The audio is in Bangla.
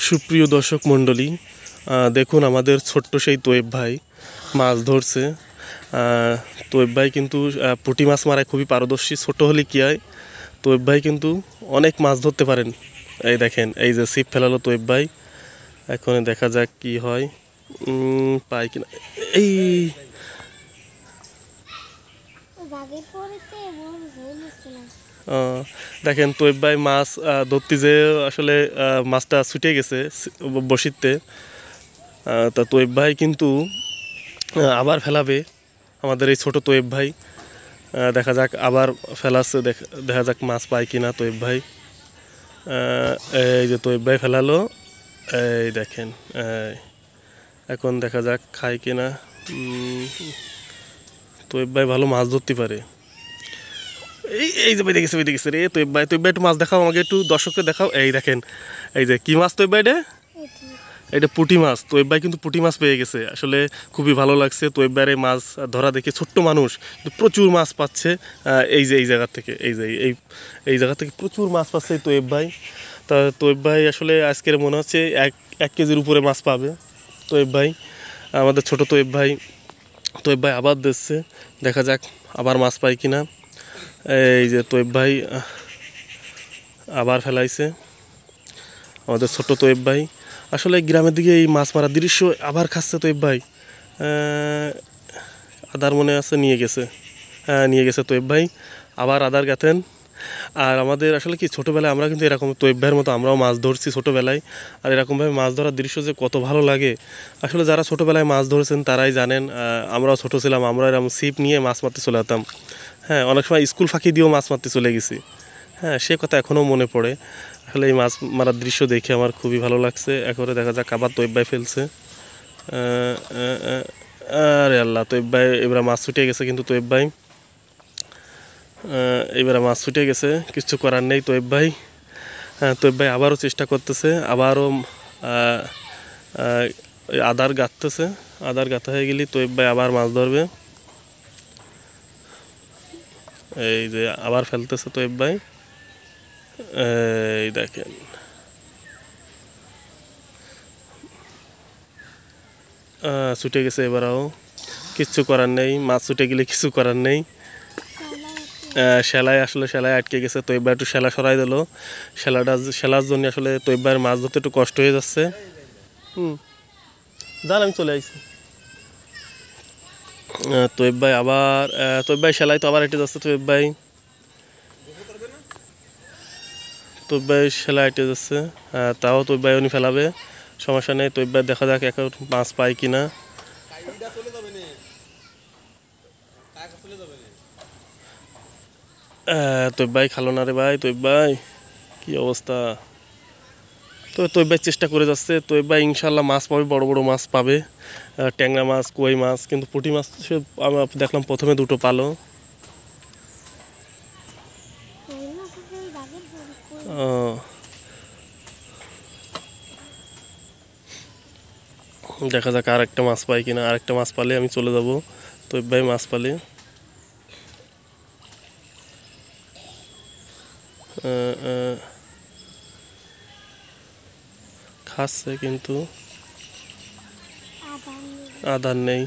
সুপ্রিয় দর্শক মণ্ডলী, দেখুন আমাদের ছোট্ট সেই তোয়েব ভাই মাছ ধরছে। তোয়েব ভাই কিন্তু পুঁটি মাছ মারায় খুবই পারদর্শী। ছোট হলে কী হয়, তোয়েব ভাই কিন্তু অনেক মাছ ধরতে পারেন। এই দেখেন, এই যে ছিপ ফেলালো তোয়েব ভাই। এখন দেখা যাক কি হয়, পাই কিনা। এই দেখেন তোয়েব ভাই মাছ ধরতে যে আসলে মাছটা ছুটে গেছে বসিতে। তা তোয়েব ভাই কিন্তু আবার ফেলাবে আমাদের এই ছোট তোয়েব ভাই। দেখা যাক আবার ফেলাচ্ছে, দেখা যাক মাছ পায় কিনা তোয়েব ভাই। এই যে তোয়েব ভাই ফেলালো, এই দেখেন। এখন দেখা যাক খায় কিনা। তোয়েব ভাই ভালো মাছ ধরতে পারে। এই এই যে বেঁধে গেছে রে তোয়েব ভাই। তোয়েব ভাই একটু মাছ দেখাও আমাকে, একটু দর্শককে দেখাও। এই দেখেন, এই যে কি মাছ তোয়েব ভাই এটা পুঁটি মাছ। তোয়েব ভাই কিন্তু পুঁটি মাছ পেয়ে গেছে। আসলে খুবই ভালো লাগছে তোয়েব ভাইয়ের এই মাছ ধরা দেখে। ছোট্ট মানুষ প্রচুর মাছ পাচ্ছে এই যে এই জায়গা থেকে, এই যে এই জায়গা থেকে প্রচুর মাছ পাচ্ছে এই তোয়েব ভাই। তা তোয়েব ভাই আসলে আজকের মনে হচ্ছে এক কেজির উপরে মাছ পাবে তোয়েব ভাই, আমাদের ছোট তোয়েব ভাই। তোয়েব ভাই আবার দিচ্ছে, দেখা যাক আবার মাছ পাই কিনা। এই যে তোয়েব ভাই আবার ফেলাইছে আমাদের ছোট তোয়েব ভাই। আসলে গ্রামের দিকে এই মাছ মারার দৃশ্য আবার খাচ্ছে তোয়েব ভাই। আদার মনে আছে নিয়ে গেছে, নিয়ে গেছে তোয়েব ভাই, আবার আদার গাতেন। আর আমাদের আসলে কি ছোটোবেলায় আমরা কিন্তু এরকম তোয়েব ভাইয়ের মতো আমরাও মাছ ধরছি ছোটোবেলায়। আর এরকমভাবে মাছ ধরার দৃশ্য যে কত ভালো লাগে, আসলে যারা ছোটোবেলায় মাছ ধরেছেন তারাই জানেন। আমরাও ছোটো ছিলাম, আমরা এরকম ছিপ নিয়ে মাছ মারতে চলে যেতাম। হ্যাঁ, অনেক সময় স্কুল ফাঁকি দিয়েও মাছ মারতে চলে গেছি। হ্যাঁ, সে কথা এখনও মনে পড়ে। আসলে এই মাছ মারার দৃশ্য দেখে আমার খুবই ভালো লাগছে। এরপরে দেখা যাক আবার তোয়েব ভাই ফেলছে। আরে আল্লাহ, তোয়েব ভাই এবার মাছ ছুটে গেছে কিন্তু তোয়েব ভাই এবার মাছ ছুটে গেছে, কিছু করার নেই তোয়েব ভাই। তোয়েব ভাই আবারও চেষ্টা করতেছে, আবারও আদার গাঁথতেছে। আদার গাঁথা হয়ে গেলে তোয়েব ভাই আবার মাছ ধরবে। এই যে আবার ফেলতেছে তোয়েব ভাই, এই দেখেন। ছুটে গেছে এবারও, কিচ্ছু করার নেই, মাছ ছুটে গেলে কিছু করার নেই। সেলাই আসলে সেলাই আটকে গেছে, তো এবার একটু সেলা সরাই দিল। সেলার জন্য আসলে তো এবার মাছ ধরতে একটু কষ্ট হয়ে যাচ্ছে। যান আমি চলে আসছি। তোয়েব ভাই আবার, তোয়েব ভাই সেলাই তো আবার হেঁটে যাচ্ছে। তোয়েব ভাই সেলাই হেঁটে যাচ্ছে, তাও তোয়েব ভাই উনি ফেলাবে, সমস্যা নেই। তোয়েব ভাই দেখা যাক এখন মাছ পায় কিনা। তোয়েব ভাই খালো না রে ভাই, তোয়েব ভাই কি অবস্থা। তো তোয়েব ভাই চেষ্টা করে যাচ্ছে। তোয়েব ভাই ইনশাল্লাহ মাছ পাবে, বড় বড় মাছ পাবে, ট্যাংরা মাছ, কই মাছ। কিন্তু পুঁটি মাছ আমরা দেখলাম প্রথমে দুটো পালো। দেখা যাক আর একটা মাছ পাই কিনা। আরেকটা মাছ পালে আমি চলে যাব। তোয়েব ভাই মাছ পালে খাচ্ছে কিন্তু আদার নেই।